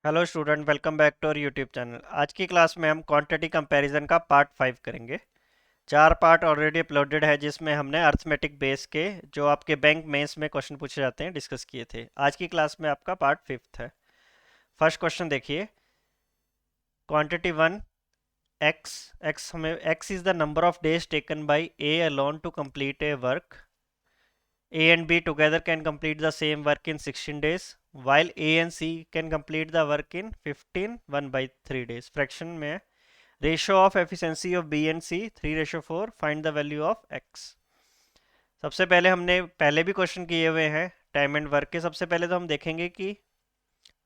Hello student, welcome back to our YouTube channel. आज की class में हम क्वांटिटी कंपैरिजन का पार्ट 5 करेंगे। 4 पार्ट ऑलरेडी अपलोडेड है जिसमें हमने अर्थमेटिक बेस के जो आपके बैंक मेंस में क्वेश्चन पूछे जाते हैं डिस्कस किए थे। आज की क्लास में आपका पार्ट 5 है। फर्स्ट क्वेश्चन देखिए, क्वांटिटी 1 एक्स। एक्स हमें x is the number of days taken by A alone to complete a work. A and B together can complete the same work in 16 days, while A and C can complete the work in 15 1/3 days. Fraction में ratio of efficiency of B and C 3:4. Find the value of X. सबसे पहले हमने पहले भी question किए हुए हैं time and work के। सबसे पहले तो हम देखेंगे कि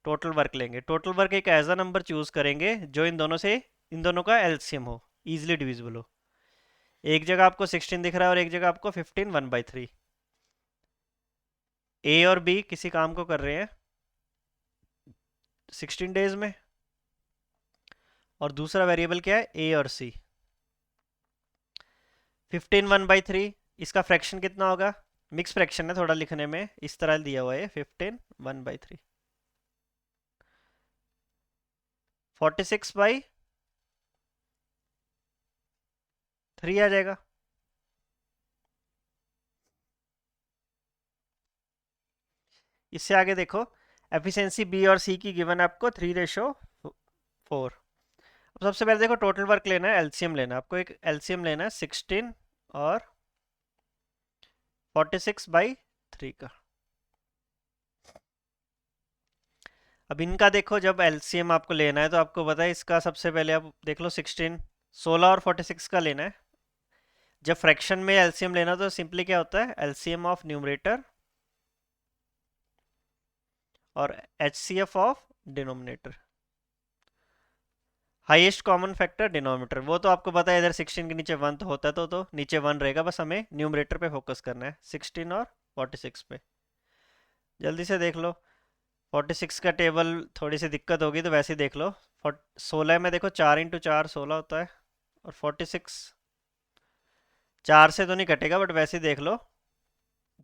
टोटल वर्क लेंगे। टोटल वर्क एक ऐसा नंबर चूज करेंगे जो इन दोनों का एलसीएम हो, इजिली डिविजिबल हो। एक जगह आपको 16 दिख रहा है और एक जगह आपको 15 1/3। ए और बी किसी काम को कर रहे हैं 16 डेज में, और दूसरा वेरिएबल क्या है, ए और सी। 15 1/3, इसका फ्रैक्शन कितना होगा? मिक्स फ्रैक्शन है, थोड़ा लिखने में इस तरह दिया हुआ है 15 1/3। 46/3 आ जाएगा। इससे आगे देखो, एफिशिएंसी बी और सी की गिवन है आपको 3:4। अब सबसे पहले देखो टोटल वर्क लेना है, एलसीएम लेना है आपको। एक एलसीएम लेना है 16 और 46/3 का। अब इनका देखो, जब एलसीएम आपको लेना है तो आपको पता है इसका सबसे पहले आप देख लो 16 और 46 का लेना है। जब फ्रैक्शन में एलसीएम लेना तो सिंपली क्या होता है, एलसीएम ऑफ न्यूमरेटर और HCF of denominator. Highest common factor denominator, वो तो आपको पता है इधर 16 के नीचे 1 तो होता है, तो नीचे 1 रहेगा। बस हमें न्यूमरेटर पे फोकस करना है, 16 और 46 पे। जल्दी से देख लो, 46 का टेबल थोड़ी सी दिक्कत होगी तो वैसे ही देख लो। 16 में देखो 4 × 4 16 होता है, और 46 4 से तो नहीं कटेगा बट वैसे ही देख लो,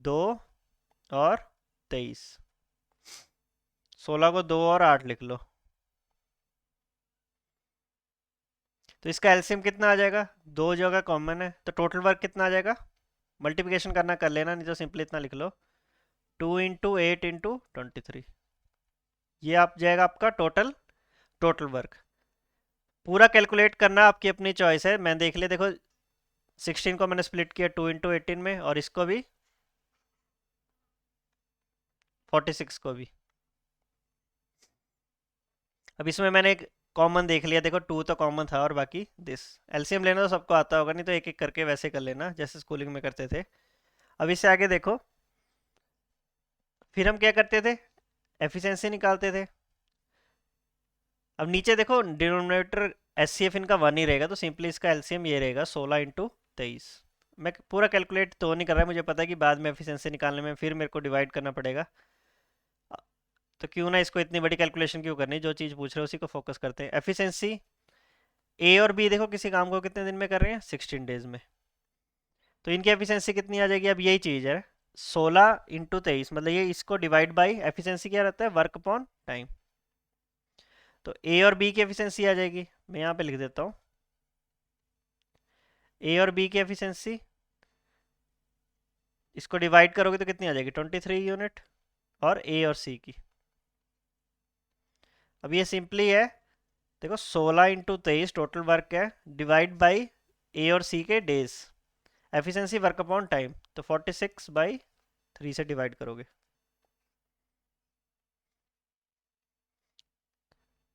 2 और 23। 16 को 2 और 8 लिख लो, तो इसका एलसीएम कितना आ जाएगा? दो जगह कॉमन है तो टोटल वर्क कितना आ जाएगा? मल्टीप्लिकेशन करना कर लेना, नहीं तो सिंपली इतना लिख लो, 2 × 8 × 23। ये आप जाएगा आपका टोटल वर्क। पूरा कैलकुलेट करना आपकी अपनी चॉइस है। मैं देख लिया, देखो 16 को मैंने स्प्लिट किया 2 × 18 में, और इसको भी 46 को भी। अब इसमें मैंने एक कॉमन देख लिया, देखो 2 तो कॉमन था और बाकी दिस। एलसीएम लेना तो सबको आता होगा, नहीं तो एक एक करके वैसे कर लेना जैसे स्कूलिंग में करते थे। अब इससे आगे देखो, फिर हम क्या करते थे, एफिशिएंसी निकालते थे। अब नीचे देखो डिनोमिनेटर एचसीएफ इनका 1 ही रहेगा, तो सिंपली इसका एलसीएम ये रहेगा 16 × 23। मैं पूरा कैलकुलेट तो नहीं कर रहा है, मुझे पता है कि बाद में एफिशिएंसी निकालने में फिर मेरे को डिवाइड करना पड़ेगा, तो क्यों ना इसको इतनी बड़ी कैलकुलेशन क्यों करनी, जो चीज़ पूछ रहे हो उसी को फोकस करते हैं। एफिशिएंसी ए और बी देखो किसी काम को कितने दिन में कर रहे हैं, 16 डेज में, तो इनकी एफिशिएंसी कितनी आ जाएगी? अब यही चीज़ है, 16 × 23, मतलब ये इसको डिवाइड बाई एफिशिएंसी क्या रहता है, वर्क अपॉन टाइम। तो ए और बी की एफिशिएंसी आ जाएगी, मैं यहाँ पे लिख देता हूँ, ए और बी की एफिशिएंसी इसको डिवाइड करोगे तो कितनी आ जाएगी, 23 यूनिट, और ए और सी की। अब ये सिंपली है, देखो 16 × 23 टोटल वर्क है, डिवाइड बाई ए और सी के days, efficiency work upon time, तो 46/3 से डिवाइड करोगे।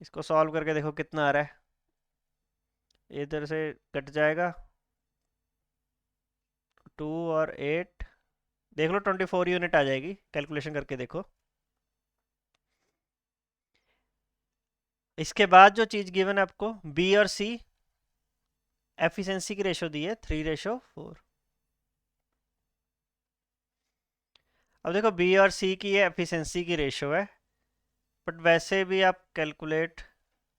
इसको सॉल्व करके देखो कितना आ रहा है, इधर से कट जाएगा 2 और 8, देख लो 24 यूनिट आ जाएगी, कैलकुलेशन करके देखो। इसके बाद जो चीज़ गिवन है आपको, बी और सी एफिशिएंसी की रेशो दी है 3:4। अब देखो बी और सी की ये एफिशिएंसी की रेशो है, बट वैसे भी आप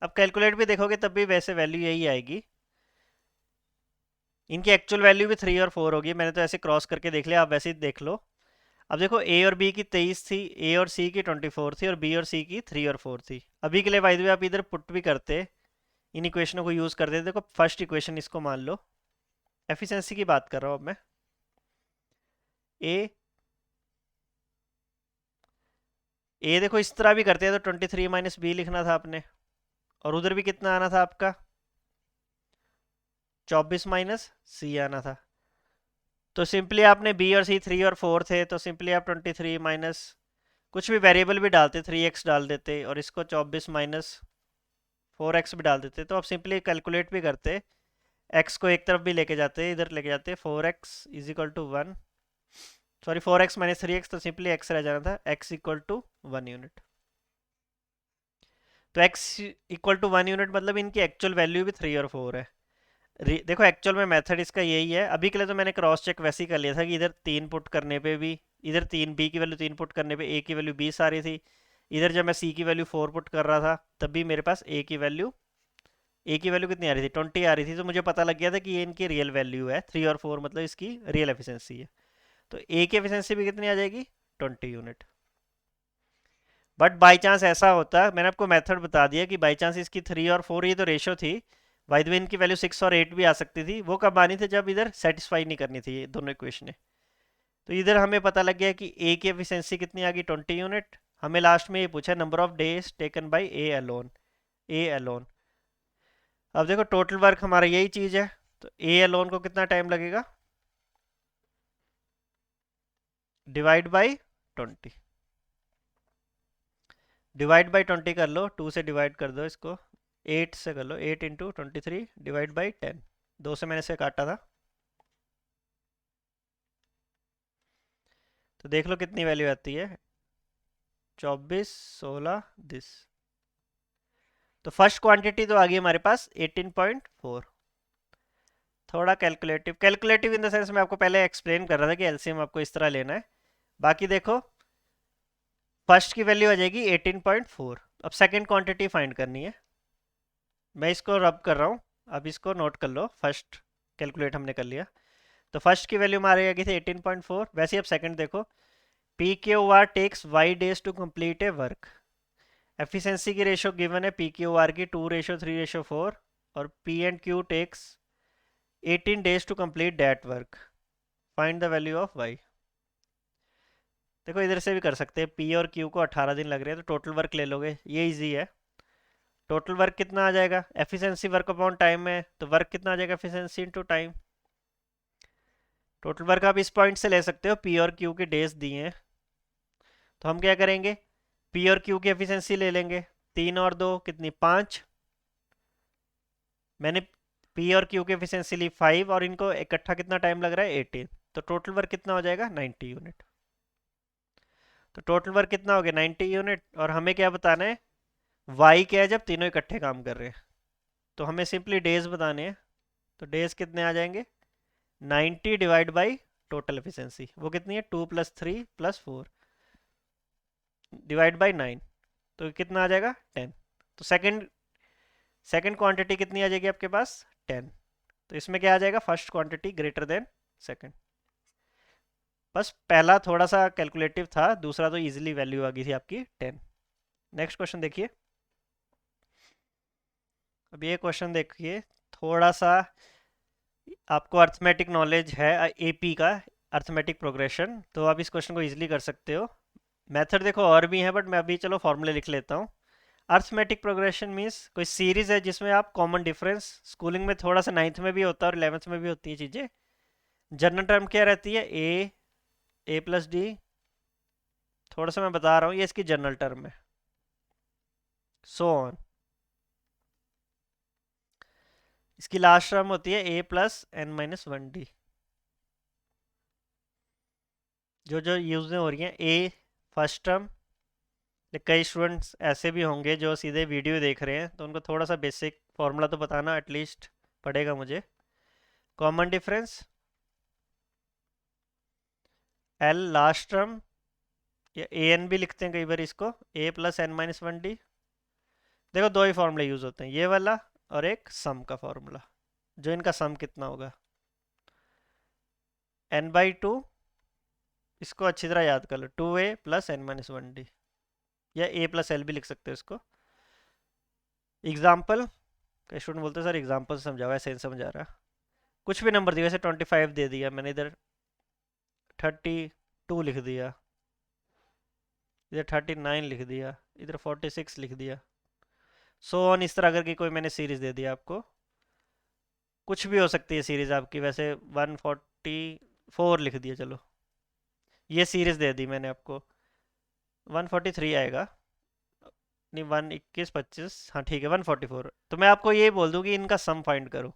अब कैलकुलेट भी देखोगे तब भी वैसे वैल्यू यही आएगी। इनकी एक्चुअल वैल्यू भी 3 और 4 होगी, मैंने तो ऐसे क्रॉस करके देख लिया, आप वैसे ही देख लो। अब देखो ए और बी की 23 थी, ए और सी की 24 थी, और बी और सी की 3 और 4 थी। अभी के लिए बाय द वे आप इधर पुट भी करते, इन इक्वेशनों को यूज करते। देखो फर्स्ट इक्वेशन इसको मान लो, एफिशिएंसी की बात कर रहा हूँ अब मैं। ए ए देखो इस तरह भी करते हैं तो 23 माइनस बी लिखना था आपने, और उधर भी कितना आना था आपका, 24 माइनस सी आना था। तो सिंपली आपने बी और सी 3 और 4 थे, तो सिंपली आप 23 माइनस कुछ भी वेरिएबल भी डालते, 3x डाल देते, और इसको 24 माइनस 4x भी डाल देते। तो आप सिंपली कैलकुलेट भी करते, x को एक तरफ भी लेके जाते, इधर लेके जाते, 4x is equal to 1, sorry 4x minus 3x, तो सिंपली x रह जाना था, x इक्वल टू 1 यूनिट। तो x इक्वल टू 1 यूनिट मतलब इनकी एक्चुअल वैल्यू भी 3 और 4 है। देखो एक्चुअल में मेथड इसका यही है। अभी के लिए तो मैंने क्रॉस चेक वैसे ही कर लिया था कि इधर 3 पुट करने पे भी, इधर 3 बी की वैल्यू 3 पुट करने पे ए की वैल्यू 20 आ रही थी, इधर जब मैं सी की वैल्यू 4 पुट कर रहा था तब भी मेरे पास ए की वैल्यू कितनी आ रही थी, 20 आ रही थी। तो मुझे पता लग गया था कि ये इनकी रियल वैल्यू है, 3 और 4 मतलब इसकी रियल एफिशिएंसी है। तो ए की एफिशिएंसी भी कितनी आ जाएगी, 20 यूनिट। बट बाई चांस ऐसा होता, मैंने आपको मेथड बता दिया कि बाई चांस इसकी 3 और 4, ये तो रेशो थी, बाय द वे इनकी वैल्यू 6 और 8 भी आ सकती थी। वो कब आनी थी, जब इधर सेटिस्फाई नहीं करनी थी ये दोनों इक्वेशन। तो इधर हमें पता लग गया कि ए की एफिशिएंसी कितनी आ गई, 20 यूनिट। हमें लास्ट में ये पूछा number of days taken by A alone. अब देखो टोटल वर्क हमारा यही चीज है, तो ए अलोन को कितना टाइम लगेगा, डिवाइड बाई 20, डिवाइड बाई 20 कर लो, 2 से डिवाइड कर दो इसको, 8 से कर लो, 8 इंटू 23 डिवाइड बाई 10, 2 से मैंने इसे काटा था। तो देख लो कितनी वैल्यू आती है, 24 16 दिस। तो फर्स्ट क्वांटिटी तो आ गई हमारे पास 18.4। थोड़ा calculative calculative in the sense, मैं आपको पहले एक्सप्लेन कर रहा था कि एलसीएम आपको इस तरह लेना है। बाकी देखो फर्स्ट की वैल्यू आ जाएगी 18.4। अब सेकंड क्वांटिटी फाइंड करनी है, मैं इसको रब कर रहा हूँ, अब इसको नोट कर लो। फर्स्ट कैलकुलेट हमने कर लिया, तो फर्स्ट की वैल्यू हमारे आ गई थी 18.4। वैसे ही अब सेकंड देखो, P Q R takes Y days to complete a work. Efficiency की रेशो गिवन है पी क्यू आर की 2:3:4, और P and Q takes 18 days to complete that work, find the value of Y. देखो इधर से भी कर सकते हैं, पी और क्यू को 18 दिन लग रहे हैं, तो टोटल वर्क ले लोगे, ये इजी है। टोटल वर्क कितना आ जाएगा, एफिशिएंसी वर्क अपॉन टाइम है, तो वर्क कितना आ जाएगा, efficiency into time. Total work आप इस पॉइंट से ले सकते हो, पी और क्यू के डेज दिए हैं, तो हम क्या करेंगे, पी और क्यू की एफिशिएंसी ले लेंगे, 3 और 2 कितनी, 5। मैंने पी और क्यू की एफिशिएंसी ली 5, और इनको इकट्ठा कितना टाइम लग रहा है, 18। तो टोटल वर्क कितना हो जाएगा, 90 यूनिट। तो टोटल वर्क कितना हो गया, 90 यूनिट। और हमें क्या बताना है, वाई क्या है जब तीनों इकट्ठे काम कर रहे हैं। तो हमें सिंपली डेज बताने हैं, तो डेज कितने आ जाएंगे, 90 डिवाइड बाई टोटल एफिशिएंसी, वो कितनी है, 2 + 3 + 4 डिवाइड बाई 9, तो कितना आ जाएगा, 10। तो सेकंड क्वांटिटी कितनी आ जाएगी आपके पास, 10। तो इसमें क्या आ जाएगा, first quantity greater than second. बस पहला थोड़ा सा कैलकुलेटिव था, दूसरा तो इजीली वैल्यू आ गई थी आपकी 10। नेक्स्ट क्वेश्चन देखिए। अब ये क्वेश्चन देखिए, थोड़ा सा आपको अर्थमेटिक नॉलेज है एपी का, अर्थमेटिक प्रोग्रेशन, तो आप इस क्वेश्चन को इजीली कर सकते हो। मेथड देखो और भी है, बट मैं अभी चलो फॉर्मूले लिख लेता हूँ। अर्थमेटिक प्रोग्रेशन मीन्स कोई सीरीज है जिसमें आप कॉमन डिफरेंस, स्कूलिंग में थोड़ा सा 9th में भी होता है और 11th में भी होती है चीज़ें। जनरल टर्म क्या रहती है, ए प्लस डी, थोड़ा सा मैं बता रहा हूँ, ये इसकी जनरल टर्म है, सो ऑन। इसकी लास्ट टर्म होती है a+n-1d, जो जो यूज हो रही है। ए फर्स्ट टर्म, कई स्टूडेंट्स ऐसे भी होंगे जो सीधे वीडियो देख रहे हैं, तो उनको थोड़ा सा बेसिक फॉर्मूला तो बताना एटलीस्ट पड़ेगा मुझे। Common difference, L last term, या ए एन भी लिखते हैं कई बार इसको, a+n-1d। देखो दो ही फॉर्मूले यूज होते हैं, ये वाला और एक सम का फॉर्मूला, जो इनका सम कितना होगा, n/2 इसको अच्छी तरह याद कर लो, 2a+n-1d, या a+l भी लिख सकते हो इसको। एग्जाम्पल, कई स्टूडेंट बोलते हैं सर एग्जाम्पल समझाओ, ऐसे नहीं समझा रहा। कुछ भी नंबर दिया, वैसे 25 दे दिया मैंने, इधर 32 लिख दिया, इधर 39 लिख दिया, इधर 46 लिख दिया, सो ऑन, इस तरह करके कोई मैंने सीरीज दे दिया आपको। कुछ भी हो सकती है सीरीज आपकी, वैसे 144 लिख दिया, चलो ये सीरीज दे दी मैंने आपको। 143 आएगा, नहीं 121 25, हाँ ठीक है 144। तो मैं आपको ये बोल दूँ कि इनका सम फाइंड करो।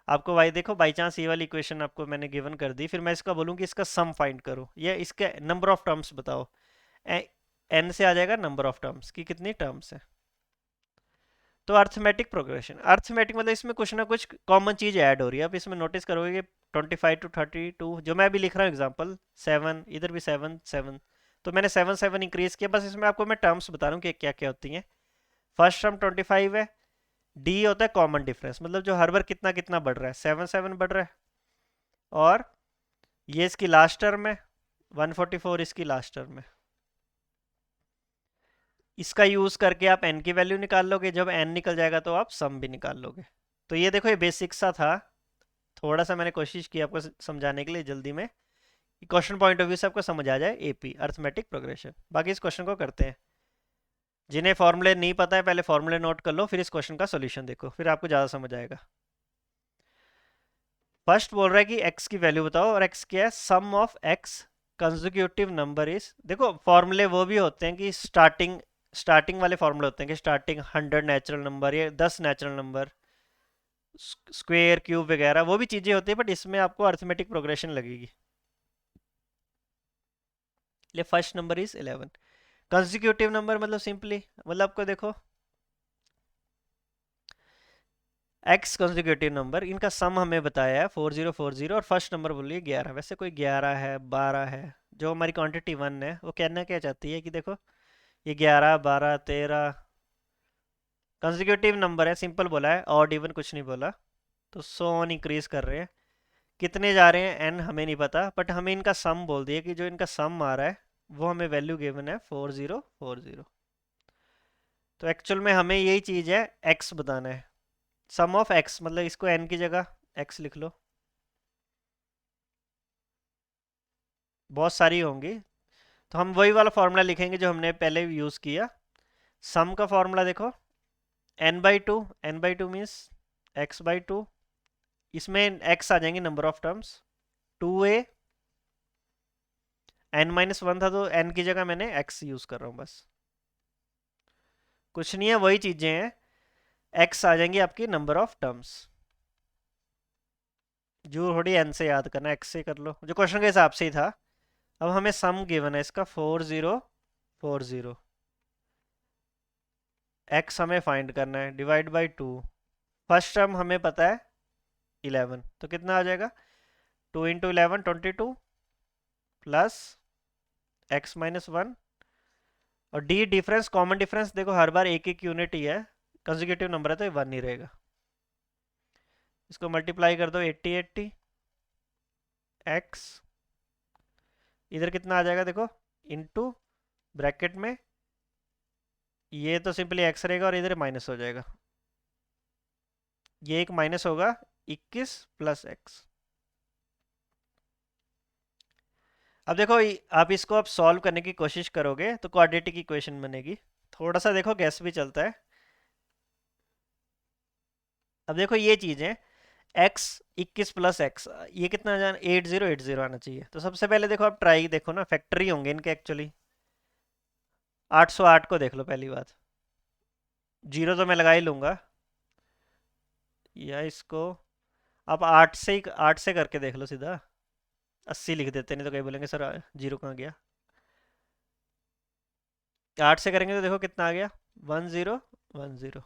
आपको भाई देखो बाई चांस ये वाली इक्वेशन आपको मैंने गिवन कर दी, फिर मैं इसका बोलूँ कि इसका सम फाइंड करो, ये इसके नंबर ऑफ टर्म्स बताओ। एन से आ जाएगा नंबर ऑफ टर्म्स की, कितनी टर्म्स है। तो अर्थमेटिक प्रोग्रेशन, अर्थमेटिक मतलब इसमें कुछ ना कुछ कॉमन चीज ऐड हो रही है। आप इसमें नोटिस करोगे कि 25 to 32, जो मैं अभी लिख रहा हूँ एग्जांपल 7, इधर भी 7 7, तो मैंने 7 7 इंक्रीज किया, बस इसमें आपको मैं टर्म्स बता रहा हूँ कि क्या क्या होती हैं। फर्स्ट टर्म 25 है, डी होता है कॉमन डिफरेंस, मतलब जो हर बार कितना कितना बढ़ रहा है, 7 7 बढ़ रहा है, और ये इसकी लास्ट टर्म है, 144 इसकी लास्ट टर्म है। इसका यूज करके आप n की वैल्यू निकाल लोगे, जब n निकल जाएगा तो आप सम भी निकाल लोगे। तो ये देखो ये बेसिक सा था, थोड़ा सा मैंने कोशिश की आपको समझाने के लिए जल्दी में, क्वेश्चन पॉइंट ऑफ व्यू से आपको समझ आ जाए एपी अर्थमेटिक प्रोग्रेशन। बाकी इस क्वेश्चन को करते हैं। जिन्हें फॉर्मूले नहीं पता है पहले फॉर्मूले नोट कर लो, फिर इस क्वेश्चन का सोल्यूशन देखो, फिर आपको ज़्यादा समझ आएगा। फर्स्ट बोल रहा है कि x की वैल्यू बताओ, और x क्या है, sum of x consecutive number is. देखो फॉर्मूले वो भी होते हैं कि स्टार्टिंग वाले फॉर्मूले होते हैं कि स्टार्टिंग 100 नेचुरल नंबर या 10 नेचुरल नंबर, स्क्वेयर क्यूब वगैरह, वो भी चीज़ें होती है, बट इसमें आपको अर्थमेटिक प्रोग्रेशन लगेगी। ले first number is 11। Consecutive number मतलब सिंपली, मतलब आपको देखो एक्स कंसेक्यूटिव नंबर, इनका सम हमें बताया है 4040, और फर्स्ट नंबर बोलिए 11। वैसे कोई 11 है 12 है, जो हमारी क्वांटिटी 1 है वो कहना क्या चाहती है कि देखो ये 11 12 13 कंसेक्यूटिव नंबर है, सिंपल बोला है, ऑड इवन कुछ नहीं बोला। तो सो ऑन इंक्रीज कर रहे हैं, कितने जा रहे हैं एन हमें नहीं पता, बट हमें इनका सम बोल दिया कि जो इनका सम आ रहा है वो हमें वैल्यू गिवन है 4040। तो एक्चुअल में हमें यही चीज़ है, एक्स बताना है, सम ऑफ एक्स, मतलब इसको एन की जगह एक्स लिख लो, बहुत सारी होंगी। तो हम वही वाला फॉर्मूला लिखेंगे जो हमने पहले यूज़ किया। सम का फॉर्मूला देखो, n/2, n/2 मीन्स x/2, इसमें x आ जाएंगे number of terms, 2a, n-1 था तो n की जगह मैंने x यूज़ कर रहा हूँ बस, कुछ नहीं है, वही चीज़ें हैं। x आ जाएंगी आपकी नंबर ऑफ टर्म्स, जो थोड़ी n से याद करना, x से कर लो, जो क्वेश्चन के हिसाब से ही था। अब हमें सम गिवन है इसका 4040, x हमें फाइंड करना है, डिवाइड बाई 2। फर्स्ट टर्म हमें पता है 11, तो कितना आ जाएगा, 2 इंटू 11 22, प्लस x-1, और डी डिफरेंस, कॉमन डिफरेंस देखो हर बार एक एक यूनिट ही है, कंसेक्यूटिव नंबर है तो ये 1 ही रहेगा। इसको मल्टीप्लाई कर दो 80 80, x इधर कितना आ जाएगा देखो, इनटू ब्रैकेट में ये तो सिंपली x रहेगा, और इधर माइनस हो जाएगा, ये एक माइनस होगा, 21 प्लस x। अब देखो आप इसको अब सॉल्व करने की कोशिश करोगे तो क्वाड्रेटिक इक्वेशन बनेगी, थोड़ा सा देखो गैस भी चलता है। अब देखो ये चीज़ है, x 21 प्लस x, ये कितना जाना, 8080 आना चाहिए। तो सबसे पहले देखो आप ट्राई देखो ना, फैक्टरी होंगे इनके एक्चुअली। 808 को देख लो पहली बात, जीरो तो मैं लगा ही लूंगा, या इसको आप 8 से करके देख लो सीधा, 80 लिख देते, नहीं तो कहीं बोलेंगे सर जीरो कहाँ गया। 8 से करेंगे तो देखो कितना आ गया, 1010।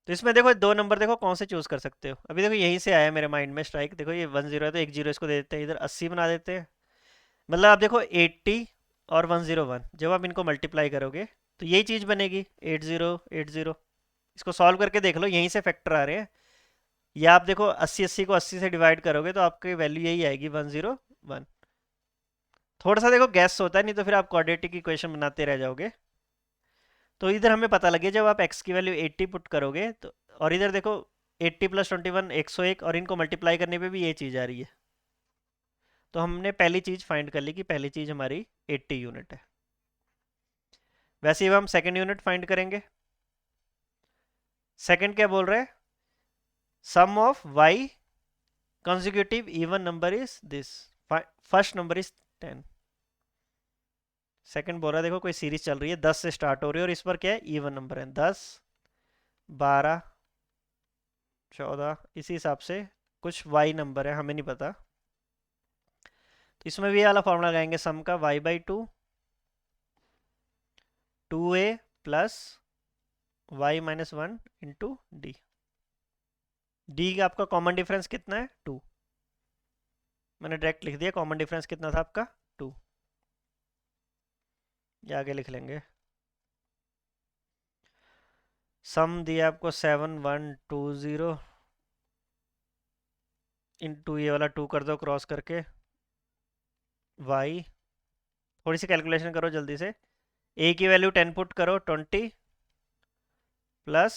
तो इसमें देखो दो नंबर देखो कौन से चूज कर सकते हो, अभी देखो यहीं से आया मेरे माइंड में स्ट्राइक, देखो ये 10 है तो एक जीरो इसको दे देते हैं, इधर 80 बना देते हैं। मतलब आप देखो 80 और 101, जब आप इनको मल्टीप्लाई करोगे तो यही चीज़ बनेगी 8080। इसको सॉल्व करके देख लो, यहीं से फैक्टर आ रहे हैं। या आप देखो 80 80 को 80 से डिवाइड करोगे तो आपकी वैल्यू यही आएगी 101। थोड़ा सा देखो गैस होता है, नहीं तो फिर आप क्वाड्रेटिक इक्वेशन बनाते रह जाओगे। तो इधर हमें पता लगे जब आप x की वैल्यू 80 पुट करोगे तो, और इधर देखो 80 प्लस 21 101, और इनको मल्टीप्लाई करने पे भी ये चीज़ आ रही है। तो हमने पहली चीज़ फाइंड कर ली कि पहली चीज़ हमारी 80 यूनिट है। वैसे ही अब हम सेकेंड यूनिट फाइंड करेंगे। सेकेंड क्या बोल रहे हैं, sum of y consecutive even number is this, first number is 10। Second बोल रहा है देखो कोई सीरीज चल रही है 10 से स्टार्ट हो रही है और इस पर क्या है इवन नंबर है, 10 12 14, इसी हिसाब से कुछ y नंबर है हमें नहीं पता। तो इसमें भी ये वाला फॉर्मूला लगाएंगे सम का, y/2 2a plus y-1 into D. D का आपका कॉमन डिफरेंस कितना है 2, मैंने डायरेक्ट लिख दिया कॉमन डिफरेंस कितना था आपका 2, ये आगे लिख लेंगे। सम दिया आपको 7120 इंटू ये वाला 2 कर दो क्रॉस करके y, थोड़ी सी कैलकुलेशन करो जल्दी से। a की वैल्यू 10 पुट करो 20 प्लस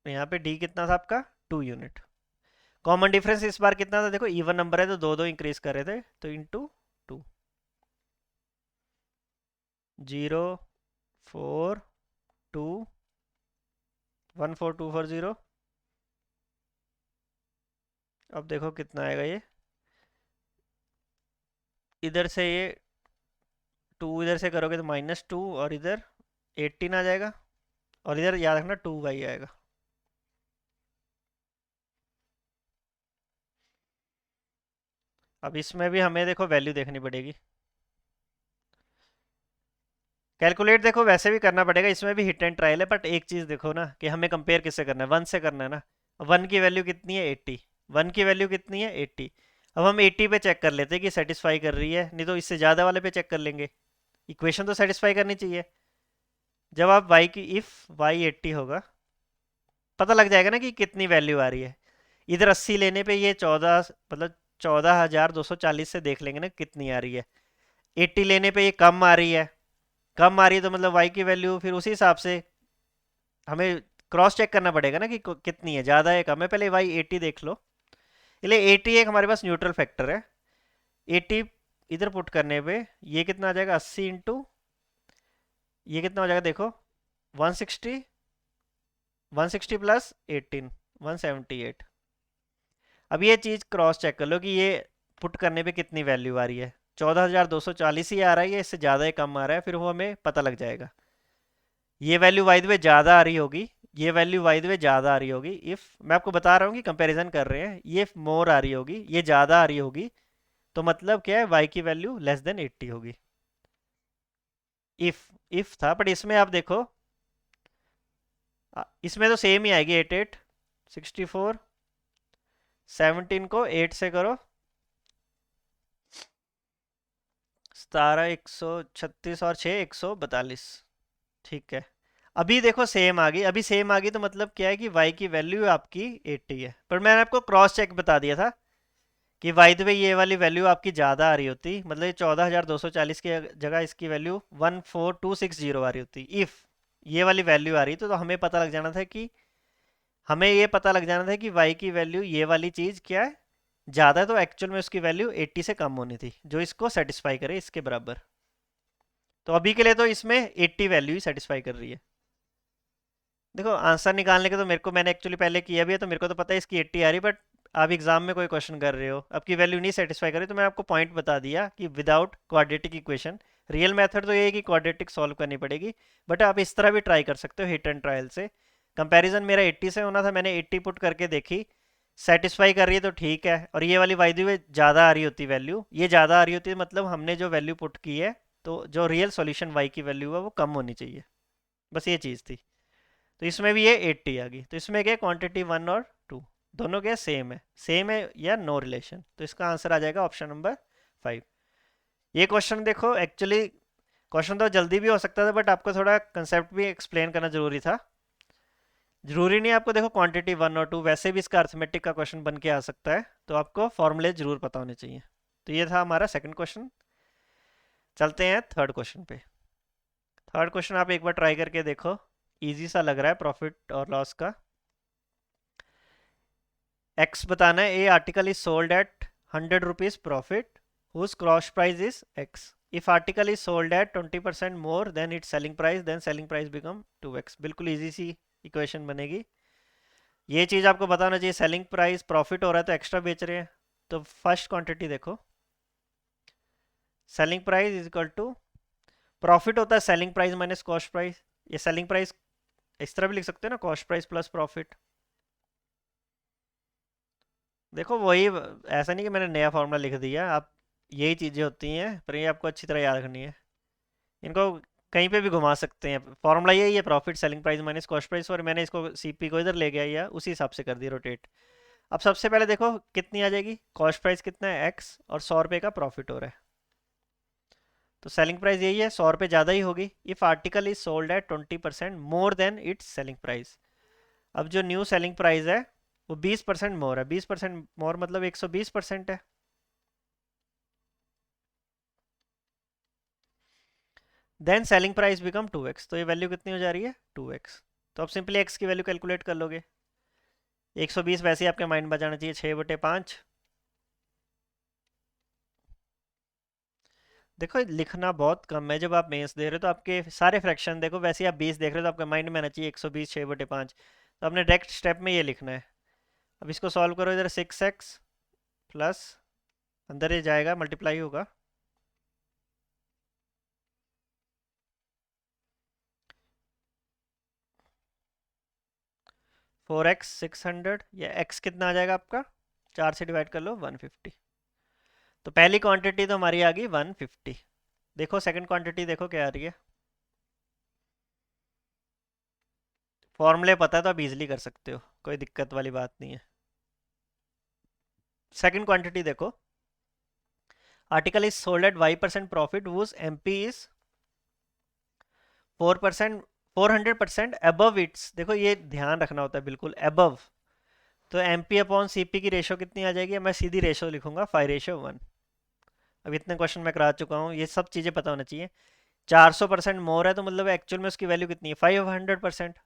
यहाँ पे d कितना था आपका 2 यूनिट। कॉमन डिफरेंस इस बार कितना था देखो, इवन नंबर है तो दो दो इंक्रीज कर रहे थे, तो इंटू 2 0 4 2 14240। अब देखो कितना आएगा ये, इधर से ये 2 इधर से करोगे तो -2, और इधर 18 आ जाएगा, और इधर याद रखना 2y आएगा। अब इसमें भी हमें देखो वैल्यू देखनी पड़ेगी। कैलकुलेट देखो वैसे भी करना पड़ेगा, इसमें भी हिट एंड ट्रायल है, बट एक चीज़ देखो ना कि हमें कंपेयर किससे करना है, 1 से करना है ना। 1 की वैल्यू कितनी है 80, 1 की वैल्यू कितनी है 80। अब हम 80 पे चेक कर लेते हैं कि सेटिस्फाई कर रही है, नहीं तो इससे ज़्यादा वाले पे चेक कर लेंगे। इक्वेशन तो सेटिस्फाई करनी चाहिए। जब आप y की इफ़ y 80 होगा, पता लग जाएगा ना कि कितनी वैल्यू आ रही है। इधर 80 लेने पे ये 14 मतलब 14,240 से देख लेंगे ना कितनी आ रही है। 80 लेने पे ये कम आ रही है, कम आ रही है तो मतलब y की वैल्यू फिर उसी हिसाब से हमें क्रॉस चेक करना पड़ेगा ना कि कितनी है, ज़्यादा है कम है। पहले y 80 देख लो, इसलिए 80 एक हमारे पास न्यूट्रल फैक्टर है। 80 इधर पुट करने पे ये कितना आ जाएगा 80 इंटू ये कितना हो जाएगा देखो 160, 160 प्लस 18 178। अब ये चीज़ क्रॉस चेक कर लो कि ये पुट करने पे कितनी वैल्यू आ रही है, 14,240 ही आ रहा है या इससे ज़्यादा ही कम आ रहा है, फिर वो हमें पता लग जाएगा। ये वैल्यू बाय द वे ज़्यादा आ रही होगी, ये वैल्यू बाय द वे ज़्यादा आ रही होगी। इफ़ मैं आपको बता रहा हूँ कि कंपैरिजन कर रहे हैं, ये मोर आ रही होगी, ये ज़्यादा आ रही होगी, तो मतलब क्या है y की वैल्यू लेस देन 80 होगी। इफ़ था, बट इसमें आप देखो इसमें तो सेम ही आएगी 88 64, 17 को 8 से करो 17 136 और 6 142। ठीक है, अभी देखो सेम आ गई, अभी सेम आ गई तो मतलब क्या है कि y की वैल्यू आपकी 80 है, पर मैंने आपको क्रॉस चेक बता दिया था कि वाई द वे ये वाली वैल्यू आपकी ज़्यादा आ रही होती, मतलब ये 14,240 की जगह इसकी वैल्यू 14260 आ रही होती। इफ़ ये वाली वैल्यू आ रही तो हमें पता लग जाना था कि हमें ये पता लग जाना था कि y की वैल्यू ये वाली चीज़ क्या है ज़्यादा है, तो एक्चुअल में उसकी वैल्यू 80 से कम होनी थी जो इसको सेटिस्फाई करे इसके बराबर। तो अभी के लिए तो इसमें 80 वैल्यू ही सेटिस्फाई कर रही है। देखो आंसर निकालने के तो मेरे को, मैंने एक्चुअली पहले किया भी है तो मेरे को तो पता है इसकी 80 आ रही, बट आप एग्जाम में कोई क्वेश्चन कर रहे हो आपकी वैल्यू नहीं सेटिस्फाई कर रही, तो मैं आपको पॉइंट बता दिया कि without quadratic equation. Real method तो ये है कि क्वाड्रेटिक सॉल्व करनी पड़ेगी, बट आप इस तरह भी ट्राई कर सकते हो हिट एंड ट्रायल से। कंपैरिजन मेरा 80 से होना था, मैंने 80 पुट करके देखी, सेटिस्फाई कर रही है तो ठीक है, और ये वाली वाई में ज़्यादा आ रही होती वैल्यू, ये ज़्यादा आ रही होती है मतलब हमने जो वैल्यू पुट की है तो जो रियल सॉल्यूशन वाई की वैल्यू है वो कम होनी चाहिए, बस ये चीज़ थी। तो इसमें भी ये 80 आ गई, तो इसमें क्या क्वांटिटी 1 और 2 दोनों क्या सेम है या नो रिलेशन, तो इसका आंसर आ जाएगा ऑप्शन नंबर 5। ये क्वेश्चन देखो एक्चुअली क्वेश्चन तो जल्दी भी हो सकता था, बट आपको थोड़ा कंसेप्ट भी एक्सप्लेन करना जरूरी था। जरूरी नहीं आपको देखो क्वांटिटी 1 और 2, वैसे भी इसका अर्थमेटिक का क्वेश्चन बन के आ सकता है, तो आपको फॉर्मूले जरूर पता होने चाहिए। तो ये था हमारा सेकंड क्वेश्चन। चलते हैं थर्ड क्वेश्चन पे। थर्ड क्वेश्चन आप एक बार ट्राई करके देखो, इजी सा लग रहा है प्रॉफिट और लॉस का। एक्स बताना है, a article is sold at 100 rupees profit whose cross price is x. If article is sold at 20% more than its selling price, then selling price become 2x। बिल्कुल easy सी equation बनेगी। ये चीज़ आपको पता होना चाहिए, सेलिंग प्राइस प्रॉफिट हो रहा है तो एक्स्ट्रा बेच रहे हैं। तो फर्स्ट क्वांटिटी देखो, selling price is equal to, profit होता है selling price minus cost price. ये सेलिंग प्राइस इस तरह भी लिख सकते हो ना, कॉस्ट प्राइस प्लस प्रॉफिट। देखो वही, ऐसा नहीं कि मैंने नया फॉर्मूला लिख दिया, आप यही चीज़ें होती हैं, पर ये आपको अच्छी तरह याद रखनी है। इनको कहीं पे भी घुमा सकते हैं, फॉर्मूला यही है, profit selling price minus cost price, और मैंने इसको सीपी को इधर ले गया या उसी हिसाब से कर दिया रोटेट। अब सबसे पहले देखो कितनी आ जाएगी, कॉस्ट प्राइस कितना है एक्स, और 100 रुपये का प्रॉफिट हो रहा है, तो सेलिंग प्राइस यही है, 100 रुपये ज़्यादा ही होगी। If article is sold at 20% more than its selling price. अब जो न्यू सेलिंग प्राइस है वो 20% मोर है, 20% मोर मतलब 120% है। Then selling price become 2x, तो ये वैल्यू कितनी हो जा रही है 2x। तो अब सिंपली x की वैल्यू कैलकुलेट कर लोगे। 120 वैसे ही आपके माइंड में जाना चाहिए, 6/5। देखो लिखना बहुत कम है, जब आप मेंस दे रहे हो तो आपके सारे फ्रैक्शन देखो, वैसे ही आप 20 देख रहे हो तो आपके माइंड में आना चाहिए 120 6/5। तो आपने डायरेक्ट स्टेप में ये लिखना है। अब इसको सॉल्व करो, इधर 6x प्लस, अंदर ये जाएगा मल्टीप्लाई होगा, 4x 600, या x कितना आ जाएगा आपका, 4 से डिवाइड कर लो 150। तो पहली क्वांटिटी तो हमारी आ गई 150। देखो सेकंड क्वांटिटी देखो क्या आ रही है। फॉर्मूले पता है तो आप इजीली कर सकते हो, कोई दिक्कत वाली बात नहीं है। सेकंड क्वांटिटी देखो, article is sold at y% profit was MP is 4%, 400% above its. देखो ये ध्यान रखना होता है, बिल्कुल अबव। तो M P upon C P की रेशो कितनी आ जाएगी, मैं सीधी रेशो लिखूंगा 5:1। अब इतने क्वेश्चन मैं करा चुका हूँ, ये सब चीज़ें पता होना चाहिए। 400% मोर है तो मतलब एक्चुअल में उसकी वैल्यू कितनी है 500%।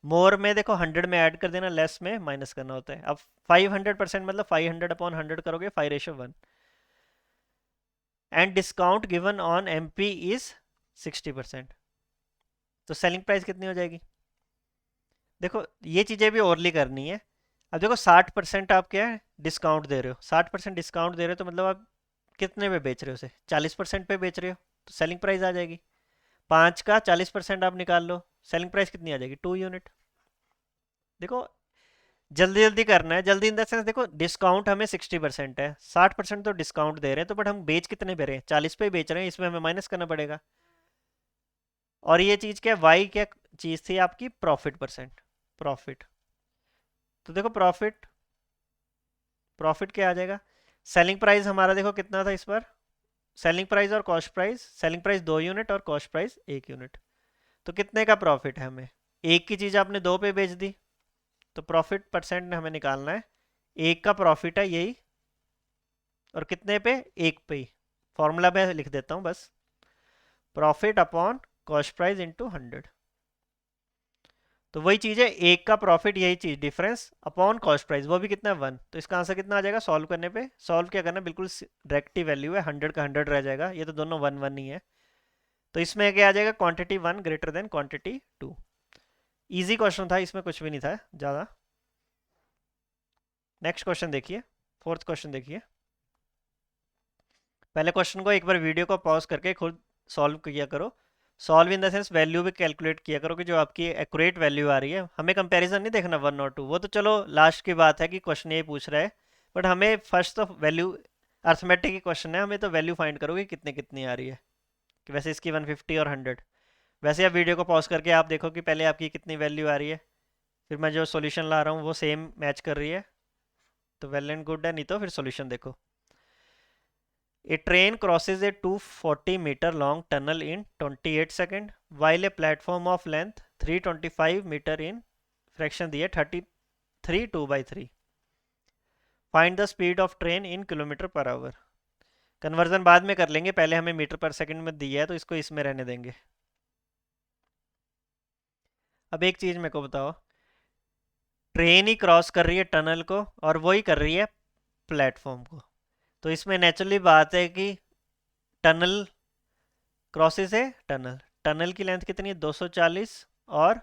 मोर में देखो 100 में ऐड कर देना, लेस में माइनस करना होता है। अब 500% मतलब 500/100 करोगे 5:1। And discount given on M P is 60%। तो सेलिंग प्राइस कितनी हो जाएगी, देखो ये चीज़ें भी ओरली करनी है। अब देखो 60% आप क्या है डिस्काउंट दे रहे हो, 60% डिस्काउंट दे रहे हो तो मतलब आप कितने पे बेच रहे हो उसे, 40% पे बेच रहे हो, तो सेलिंग प्राइस आ जाएगी। 5 का 40% आप निकाल लो, सेलिंग प्राइस कितनी आ जाएगी 2 यूनिट। देखो जल्दी जल्दी करना है, जल्दी इन द सेंस देखो डिस्काउंट हमें 60% है, 60% तो डिस्काउंट दे रहे हैं, तो बट हम बेच कितने पे रहे हैं 40 पे बेच रहे हैं, इसमें हमें माइनस करना पड़ेगा। और ये चीज़ क्या, वाई क्या चीज़ थी आपकी, प्रॉफिट परसेंट, प्रॉफिट। तो देखो प्रॉफिट, प्रॉफिट क्या आ जाएगा, सेलिंग प्राइस हमारा देखो कितना था इस बार, सेलिंग प्राइस और cost price, selling price 2 unit और कॉस्ट प्राइस 1 यूनिट। तो कितने का प्रॉफिट है हमें, एक की चीज़ आपने 2 पे बेच दी, तो प्रॉफिट परसेंट हमें निकालना है, एक का प्रॉफिट है यही, और कितने पे, एक पे ही। फॉर्मूला मैं लिख देता हूँ बस, profit upon cost price into 100। तो वही चीज़ है, एक का प्रॉफिट यही चीज़ डिफरेंस अपॉन कॉस्ट प्राइस, वो भी कितना है 1। तो इसका आंसर कितना आ जाएगा, सॉल्व करने पे, सॉल्व क्या करना है, बिल्कुल डायरेक्ट ही वैल्यू है, 100 का 100 रह जाएगा, ये तो दोनों 1 1 ही है। तो इसमें क्या आ जाएगा, quantity 1 greater than quantity 2। Easy question था, इसमें कुछ भी नहीं था ज़्यादा। नेक्स्ट क्वेश्चन देखिए, फोर्थ क्वेश्चन देखिए। पहले क्वेश्चन को एक बार वीडियो को पॉज करके खुद सॉल्व किया करो। Solve in the sense value भी कैलकुलेट किया करो कि जो आपकी एक्यूरेट वैल्यू आ रही है, हमें कंपैरिजन नहीं देखना 1 और 2, वो तो चलो लास्ट की बात है कि क्वेश्चन ये पूछ रहा है, बट हमें फर्स्ट तो वैल्यू, अर्थमेटिक की क्वेश्चन है, हमें तो वैल्यू फाइंड करोगे कितने कितनी आ रही है, कि वैसे इसकी 150 और 100। वैसे आप वीडियो को पॉज करके आप देखो कि पहले आपकी कितनी वैल्यू आ रही है, फिर मैं जो सोल्यूशन ला रहा हूँ वो सेम मैच कर रही है, तो वेल एंड गुड है, नहीं तो फिर सोल्यूशन देखो। A train crosses a 240-meter long tunnel in 28 seconds, while a platform of length 325 meter in fraction दिए 33 2/3. Find the speed of train in kilometer per hour. Conversion बाद में कर लेंगे, पहले हमें मीटर पर सेकंड में दिया है तो इसको इसमें रहने देंगे। अब एक चीज़ मेरे को बताओ, ट्रेन ही क्रॉस कर रही है टनल को और वो ही कर रही है प्लेटफॉर्म को, तो इसमें नेचुरली बात है कि टनल क्रॉसेस है टनल, टनल की लेंथ कितनी है 240 और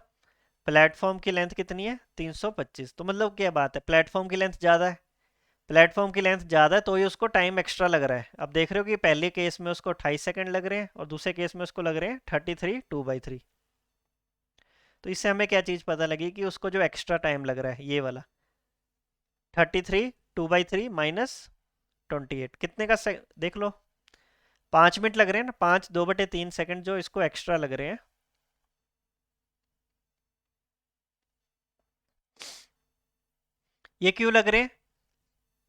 प्लेटफॉर्म की लेंथ कितनी है 325। तो मतलब क्या बात है, प्लेटफॉर्म की लेंथ ज़्यादा है, प्लेटफॉर्म की लेंथ ज़्यादा है तो ही उसको टाइम एक्स्ट्रा लग रहा है। अब देख रहे हो कि पहले केस में उसको 28 सेकंड लग रहे हैं और दूसरे केस में उसको लग रहे हैं 33 2/3। तो इससे हमें क्या चीज़ पता लगी कि उसको जो एक्स्ट्रा टाइम लग रहा है ये वाला 33 2/3 माइनस 28 कितने का देख लो, 5 मिनट लग रहे हैं ना, 5 2/3 सेकंड जो इसको एक्स्ट्रा लग रहे हैं। ये क्यों लग रहे हैं,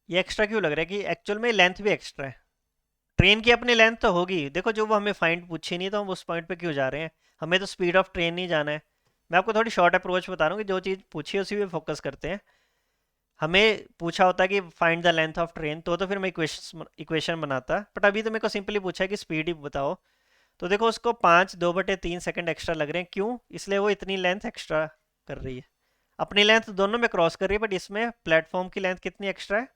ये एक्स्ट्रा क्यों लग रहा है कि एक्चुअल में लेंथ भी एक्स्ट्रा है। ट्रेन की अपनी लेंथ तो होगी, देखो जो वो हमें फाइंड पूछी नहीं तो हम उस पॉइंट पे क्यों जा रहे हैं, हमें तो स्पीड ऑफ ट्रेन नहीं जाना है। मैं आपको थोड़ी शॉर्ट अप्रोच बता रहा हूँ कि जो चीज़ पूछी है उसी पे फोकस करते हैं। हमें पूछा होता कि find the length of train, तो फिर मैं इक्वेशन बनाता, बट अभी तो मेरे को सिंपली पूछा है कि स्पीड ही बताओ। तो देखो उसको 5 2/3 सेकंड एक्स्ट्रा लग रहे हैं, क्यों, इसलिए वो इतनी लेंथ एक्स्ट्रा कर रही है। अपनी लेंथ दोनों में क्रॉस कर रही है, बट इसमें प्लेटफॉर्म की लेंथ कितनी एक्स्ट्रा है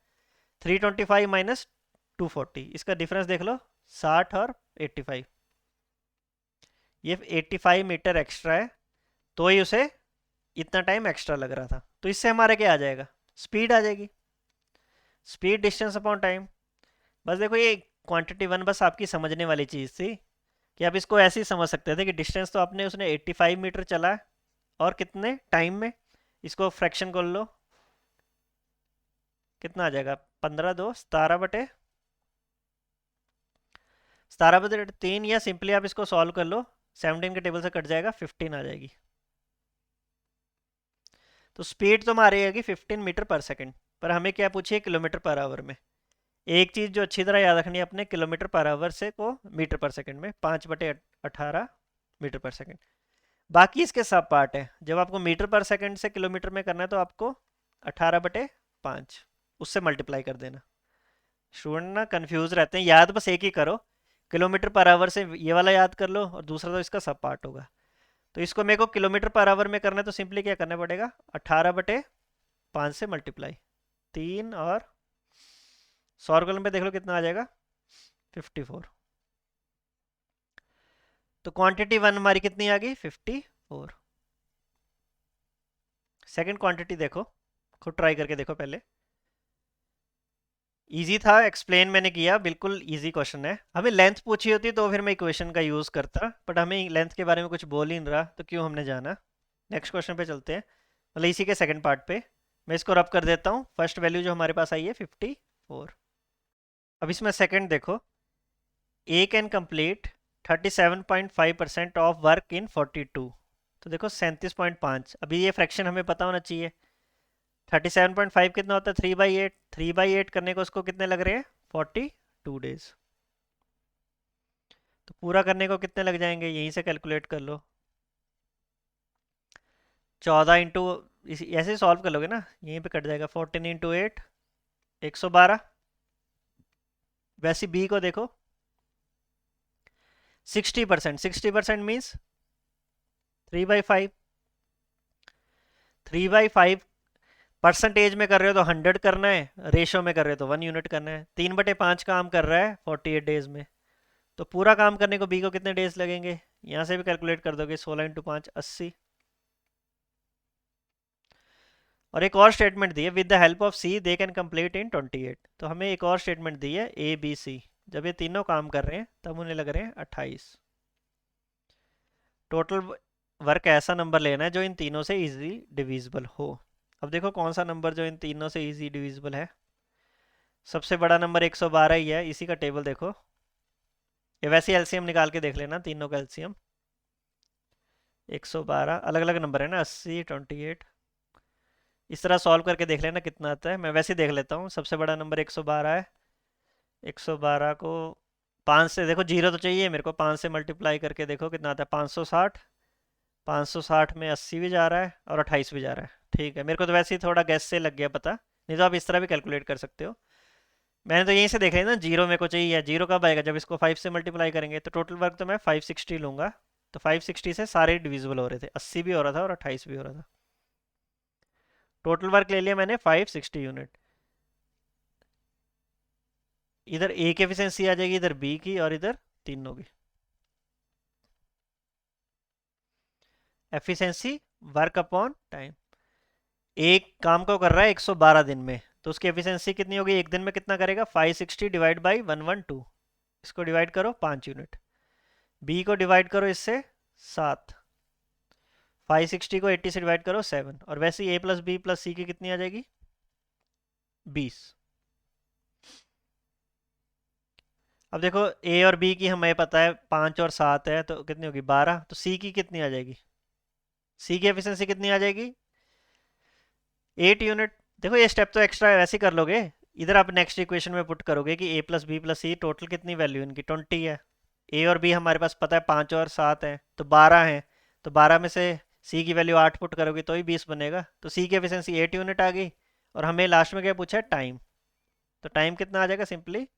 325 माइनस 240, इसका डिफरेंस देख लो 60 और 85, ये 85 मीटर एक्स्ट्रा है तो ही उसे इतना टाइम एक्स्ट्रा लग रहा था। तो इससे हमारा क्या आ जाएगा, स्पीड आ जाएगी, स्पीड डिस्टेंस अपॉन टाइम। बस देखो ये क्वांटिटी वन बस आपकी समझने वाली चीज़ थी कि आप इसको ऐसे ही समझ सकते थे कि डिस्टेंस तो आपने उसने 85 मीटर चला है और कितने टाइम में, इसको फ्रैक्शन कर लो कितना आ जाएगा 15 2 17/3, या सिंपली आप इसको सॉल्व कर लो, 17 के टेबल से कट जाएगा 15 आ जाएगी। तो स्पीड तो हमारी आएगी 15 मीटर पर सेकंड, पर हमें क्या पूछिए किलोमीटर पर आवर में। एक चीज़ जो अच्छी तरह याद रखनी है अपने, किलोमीटर पर आवर से को मीटर पर सेकंड में 5/18 मीटर पर सेकंड। बाकी इसके सब पार्ट है, जब आपको मीटर पर सेकंड से किलोमीटर में करना है तो आपको 18/5 उससे मल्टीप्लाई कर देना। स्टूडेंट ना कंफ्यूज रहते हैं, याद बस एक ही करो, किलोमीटर पर आवर से ये वाला याद कर लो और दूसरा तो इसका सब पार्ट होगा। तो इसको मेरे को किलोमीटर पर आवर में करना है तो सिंपली क्या करना पड़ेगा 18/5 से मल्टीप्लाई, 3 और 100 कॉलम पे देख लो कितना आ जाएगा 54। तो क्वांटिटी वन हमारी कितनी आ गई 54। सेकंड क्वांटिटी देखो, खुद ट्राई करके देखो पहले, इजी था, एक्सप्लेन मैंने किया, बिल्कुल इजी क्वेश्चन है। हमें लेंथ पूछी होती तो फिर मैं इक्वेशन का यूज़ करता, बट हमें लेंथ के बारे में कुछ बोल ही नहीं रहा तो क्यों हमने जाना। नेक्स्ट क्वेश्चन पे चलते हैं, मतलब इसी के सेकंड पार्ट पे। मैं इसको रब कर देता हूँ, फर्स्ट वैल्यू जो हमारे पास आई है 54। अब इसमें सेकंड देखो, A can complete 37.5% of work in 42। तो देखो 37.5, अभी ये फ्रैक्शन हमें पता होना चाहिए। 37.5 कितना होता है 3/8, 3/8 करने को उसको कितने लग रहे हैं 42 डेज। तो पूरा करने को कितने लग जाएंगे यहीं से कैलकुलेट कर लो, 14 इंटू, ऐसे ही सॉल्व कर लोगे ना, यहीं पे कट जाएगा 14 इंटू 8 112। वैसे बी को देखो 60%, 60% मीन्स 3/5, 3/5 परसेंटेज में कर रहे हो तो 100 करना है, रेशो में कर रहे हो तो 1 यूनिट करना है। 3/5 काम कर रहा है 48 डेज में, तो पूरा काम करने को बी को कितने डेज लगेंगे, यहाँ से भी कैलकुलेट कर दोगे, 16 इंटू 5 80। और एक और स्टेटमेंट दी है, with the help of C they can complete in 28। तो हमें एक और स्टेटमेंट दी है ए बी सी, जब ये तीनों काम कर रहे हैं तब उन्हें लग रहे हैं 28। टोटल वर्क ऐसा नंबर लेना है जो इन तीनों से इजी डिविजिबल हो। अब देखो कौन सा नंबर जो इन तीनों से इजी डिविजिबल है, सबसे बड़ा नंबर 112 ही है, इसी का टेबल देखो, ये वैसे एलसीएम निकाल के देख लेना, तीनों का एलसीएम 112, अलग अलग नंबर है ना 80 28, इस तरह सॉल्व करके देख लेना कितना आता है। मैं वैसे ही देख लेता हूँ, सबसे बड़ा नंबर 112 है, 112 को 5 से देखो, जीरो तो चाहिए मेरे को, 5 से मल्टीप्लाई करके देखो कितना आता है 560, 560 में 80 भी जा रहा है और 28 भी जा रहा है। ठीक है, मेरे को तो वैसे ही थोड़ा गैस से लग गया पता, नहीं तो आप इस तरह भी कैलकुलेट कर सकते हो। मैंने तो यहीं से देखा है ना, जीरो मेरे को चाहिए। जीरो कब आएगा? जब इसको 5 से मल्टीप्लाई करेंगे। तो टोटल वर्क तो मैं 560 लूंगा। तो 560 से सारे डिविजिबल हो रहे थे, 80 भी हो रहा था और 28 भी हो रहा था। टोटल वर्क ले लिया मैंने 560 यूनिट। इधर ए की एफिशिएंसी आ जाएगी, इधर बी की, और इधर तीनों की एफिशिएंसी, वर्क अपॉन टाइम। एक काम को कर रहा है 112 दिन में, तो उसकी एफिशिएंसी कितनी होगी? एक दिन में कितना करेगा? 560 डिवाइड बाई 112। इसको डिवाइड करो 5 यूनिट। बी को डिवाइड करो इससे 7। 560 को 80 से डिवाइड करो 7। और वैसे ही ए प्लस बी प्लस सी की कितनी आ जाएगी? 20। अब देखो, ए और बी की हमें पता है 5 और 7 है, तो कितनी होगी? 12। तो सी की कितनी आ जाएगी? सी की एफिशिएंसी कितनी आ जाएगी? 8 यूनिट। देखो ये स्टेप तो एक्स्ट्रा वैसे ही कर लोगे। इधर आप नेक्स्ट इक्वेशन में पुट करोगे कि ए प्लस बी प्लस सी टोटल कितनी वैल्यू इनकी? 20 है। ए और बी हमारे पास पता है 5 और 7 है, तो 12 है। तो 12 में से सी की वैल्यू 8 पुट करोगे तो ही 20 बनेगा। तो सी की एफिशिएंसी 8 यूनिट आ गई। और हमें लास्ट में क्या पूछा है? टाइम। तो टाइम कितना आ जाएगा? सिंपली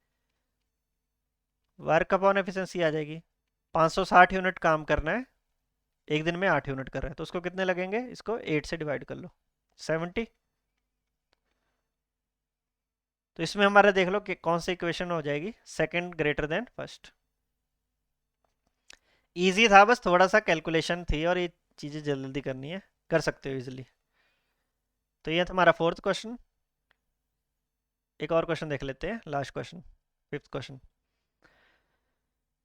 वर्क अपॉन एफिशिएंसी आ जाएगी। 560 यूनिट काम करना है, एक दिन में 8 यूनिट कर रहे हैं, तो उसको कितने लगेंगे? इसको 8 से डिवाइड कर लो, 70। तो इसमें हमारा देख लो कि कौन सी इक्वेशन हो जाएगी, second greater than first. Easy था, बस थोड़ा सा कैलकुलेशन थी और ये चीज़ें जल्दी करनी है, कर सकते हो इजीली। तो ये था हमारा फोर्थ क्वेश्चन। एक और क्वेश्चन देख लेते हैं, लास्ट क्वेश्चन, फिफ्थ क्वेश्चन।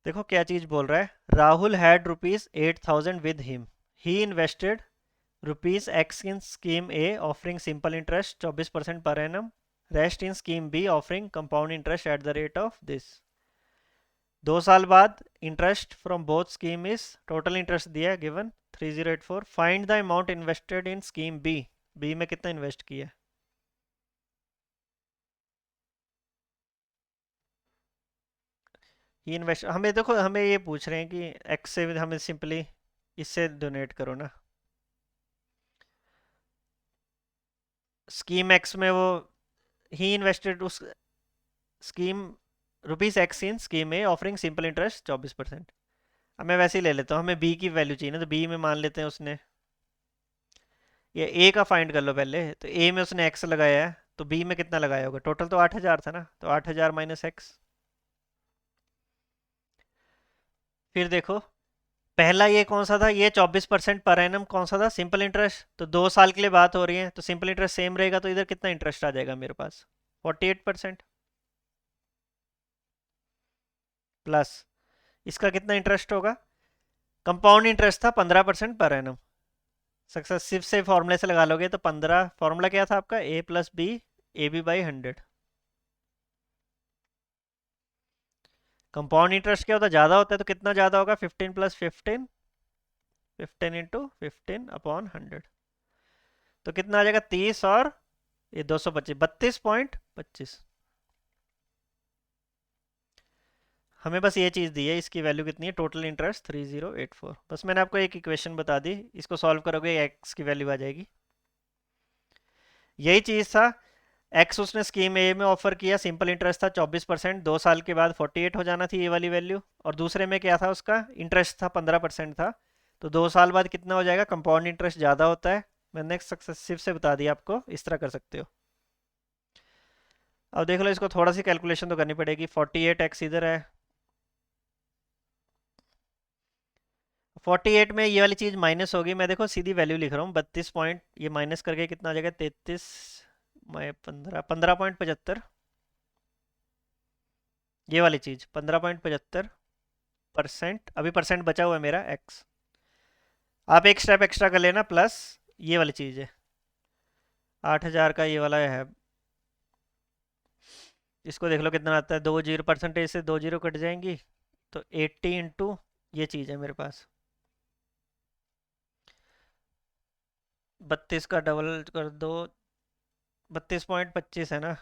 देखो क्या चीज़ बोल रहा है। Rahul had rupees 8000 with him. He invested rupees x in scheme A offering simple interest 24% पर annum, rest in scheme B offering compound interest at the rate of this. 2 साल बाद interest from both scheme is, total interest दिया है given 3084। Find the amount invested in scheme B. B में कितना invest किया है? ये इन्वेस्ट हमें, देखो हमें ये पूछ रहे हैं कि एक्स से हमें सिंपली इससे डोनेट करो ना। स्कीम एक्स में वो ही इन्वेस्टेड उस scheme rupees x in scheme A offering simple interest 24%। अब मैं वैसे ही ले लेता हूँ, हमें बी की वैल्यू चाहिए ना, तो बी में मान लेते हैं उसने, ये ए का फाइंड कर लो पहले। तो ए में उसने एक्स लगाया है, तो बी में कितना लगाया होगा? टोटल तो 8000 था ना, तो 8000 माइनस एक्स। फिर देखो, पहला ये कौन सा था? ये 24% पर एनम कौन सा था? Simple interest. तो 2 साल के लिए बात हो रही है, तो सिंपल इंटरेस्ट सेम रहेगा, तो इधर कितना इंटरेस्ट आ जाएगा मेरे पास? 48%। प्लस इसका कितना इंटरेस्ट होगा? कंपाउंड इंटरेस्ट था 15% पर एनम। सक्सेसिव से फॉर्मूले से लगा लोगे तो 15, फॉर्मूला क्या था आपका? A plus B, A B by 100। Compound interest क्या होता है? ज़्यादा होता है, तो कितना ज़्यादा होगा? 15 प्लस 15, 15 इंटू 15 अपॉन 100। तो कितना आ जाएगा? 30 और ये 225, 32.25। हमें बस ये चीज़ दी है, इसकी वैल्यू कितनी है? Total interest 3084। बस मैंने आपको एक इक्वेशन बता दी, इसको सॉल्व करोगे एक्स की वैल्यू आ जाएगी। यही चीज़ था। एक्स उसने स्कीम ए में ऑफर किया, सिंपल इंटरेस्ट था 24%, 2 साल के बाद 48 हो जाना थी ये वाली वैल्यू। और दूसरे में क्या था? उसका इंटरेस्ट था 15% था। तो 2 साल बाद कितना हो जाएगा? कंपाउंड इंटरेस्ट ज़्यादा होता है। मैंने सक्सेसिव से बता दिया आपको, इस तरह कर सकते हो। अब देख लो, इसको थोड़ा सी कैलकुलेशन तो करनी पड़ेगी। 48x इधर है, 48 में ये वाली चीज़ माइनस होगी। मैं देखो सीधी वैल्यू लिख रहा हूँ, 32 पॉइंट, ये माइनस करके कितना आ जाएगा? 33 मैं 15.75। ये वाली चीज़ 15.75%। अभी परसेंट बचा हुआ है मेरा एक्स। आप एक स्टेप एक्स्ट्रा कर लेना, प्लस ये वाली चीज़ है 8000 का ये वाला है। इसको देख लो कितना आता है? 2 0% से 2 0 कट जाएंगी, तो 80 इंटू ये चीज़ है मेरे पास, 32 का डबल कर दो, 32.25 है ना।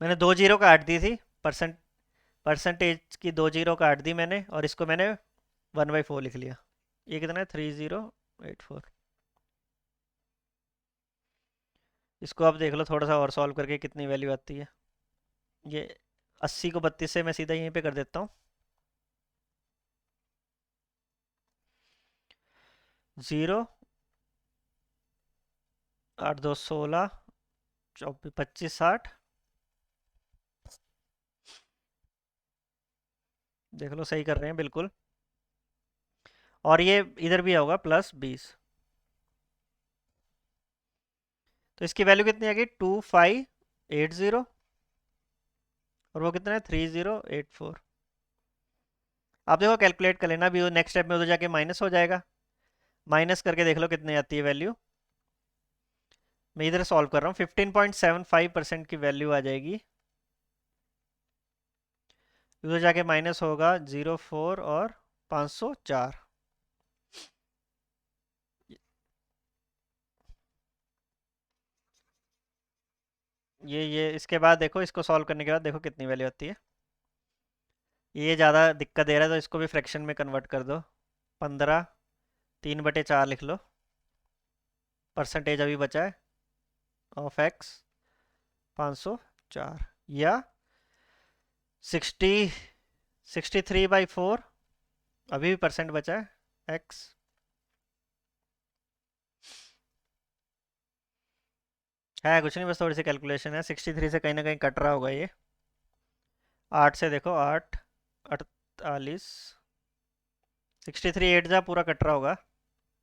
मैंने 2 0 काट दी थी, परसेंटेज की 2 0 काट दी मैंने, और इसको मैंने 1/4 लिख लिया। ये कितना है? 30 84। इसको आप देख लो थोड़ा सा और सॉल्व करके कितनी वैल्यू आती है। ये 80 को 32 से मैं सीधा यहीं पे कर देता हूँ। 0, 8 2 16, 24 25 60। देख लो सही कर रहे हैं बिल्कुल। और ये इधर भी होगा +20। तो इसकी वैल्यू कितनी आ गई 2580। और वो कितना है 3084। आप देखो कैलकुलेट कर लेना, भी वो नेक्स्ट स्टेप में उधर जाके माइनस हो जाएगा। माइनस करके देख लो कितनी आती है वैल्यू। मैं इधर सॉल्व कर रहा हूँ, 15.75% की वैल्यू आ जाएगी। उधर जाके माइनस होगा 04 और 504। ये इसके बाद देखो, इसको सॉल्व करने के बाद देखो कितनी वैल्यू आती है। ये ज़्यादा दिक्कत दे रहा है तो इसको भी फ्रैक्शन में कन्वर्ट कर दो। 15 3/4 लिख लो। परसेंटेज अभी बचा है ऑफ एक्स 504, या 63/4। अभी भी परसेंट बचा है एक्स। है कुछ नहीं, बस थोड़ी सी कैलकुलेशन है। 63 से कहीं ना कहीं कट रहा होगा ये। 8 से देखो, 8 48, 63 8 जा पूरा कट रहा होगा।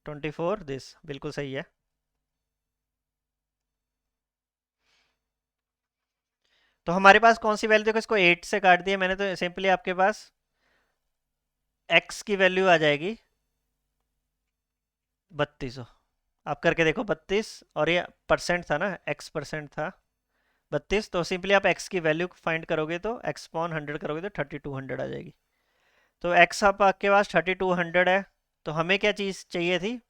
24 दिस बिल्कुल सही है। तो हमारे पास कौन सी वैल्यू, देखो इसको 8 से काट दिया मैंने तो सिंपली आपके पास x की वैल्यू आ जाएगी 3200। आप करके देखो 32, और ये परसेंट था ना, x परसेंट था 32, तो सिंपली आप x की वैल्यू फाइंड करोगे तो x पॉन 100 करोगे तो 3200 आ जाएगी। तो x आपके पास 3200 है। तो हमें क्या चीज़ चाहिए थी,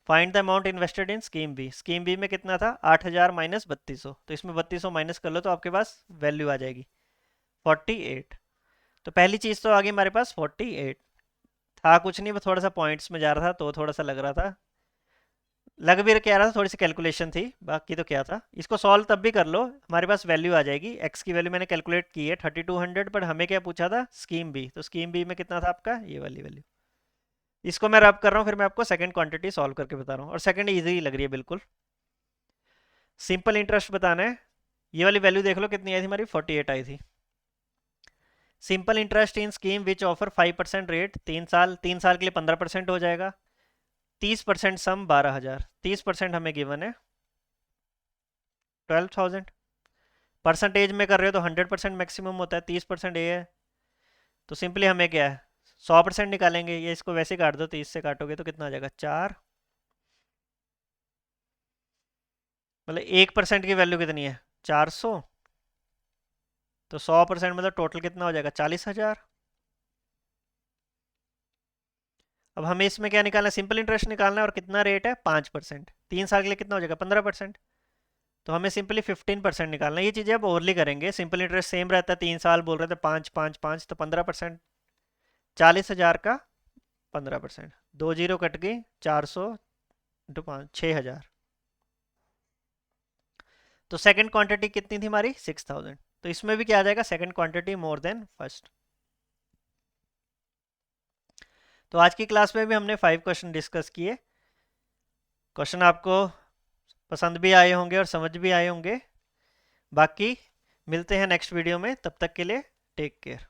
find the amount invested in scheme B. Scheme B में कितना था 8000 माइनस 3200, तो इसमें 3200 माइनस कर लो तो आपके पास वैल्यू आ जाएगी 48। तो पहली चीज़ तो आ गई हमारे पास 48। था कुछ नहीं, वो थोड़ा सा पॉइंट्स में जा रहा था तो थोड़ा सा लग रहा था, लग भी क्या रहा था, थोड़ी सी कैलकुलेशन थी, बाकी तो क्या था। इसको सॉल्व तब भी कर लो, हमारे पास वैल्यू आ जाएगी। एक्स की वैल्यू मैंने कैलकुलेट की है 3200, पर हमें क्या पूछा था स्कीम बी, तो स्कीम बी में कितना था आपका ये वाली वैल्यू। इसको मैं रब कर रहा हूँ, फिर मैं आपको सेकंड क्वांटिटी सॉल्व करके बता रहा हूँ, और सेकंड इजी लग रही है बिल्कुल। सिंपल इंटरेस्ट बताना है। ये वाली वैल्यू देख लो कितनी आई थी हमारी, 48 आई थी। Simple interest in scheme which offer 5% rate, 3 साल, 3 साल के लिए 15% हो जाएगा। 30% सम 12,000, 30% हमें गिवन है 12,000। परसेंटेज में कर रहे हो तो 100% मैक्सिमम होता है, 30% ये है। तो सिंपली हमें क्या है 100% निकालेंगे। ये इसको वैसे काट दो, 30 से काटोगे तो कितना आ जाएगा 4। मतलब 1% की वैल्यू कितनी है 400। तो 100% मतलब टोटल कितना हो जाएगा 40,000। अब हमें इसमें क्या निकालना है, सिंपल इंटरेस्ट निकालना है, और कितना रेट है 5%। 3 साल के लिए कितना हो जाएगा 15%। तो हमें सिंपली 15% निकालना है। ये चीज़ें अब ओवरली करेंगे, सिंपल इंटरेस्ट सेम रहता है, 3 साल बोल रहे थे, 5 5 5, तो 15%। 40,000 का 15%, 2 जीरो कट गई, 400 × 5 6,000। तो सेकंड क्वांटिटी कितनी थी हमारी 6,000। तो इसमें भी क्या आ जाएगा second quantity more than first. तो आज की क्लास में भी हमने 5 क्वेश्चन डिस्कस किए। क्वेश्चन आपको पसंद भी आए होंगे और समझ भी आए होंगे। बाकी मिलते हैं नेक्स्ट वीडियो में, तब तक के लिए टेक केयर।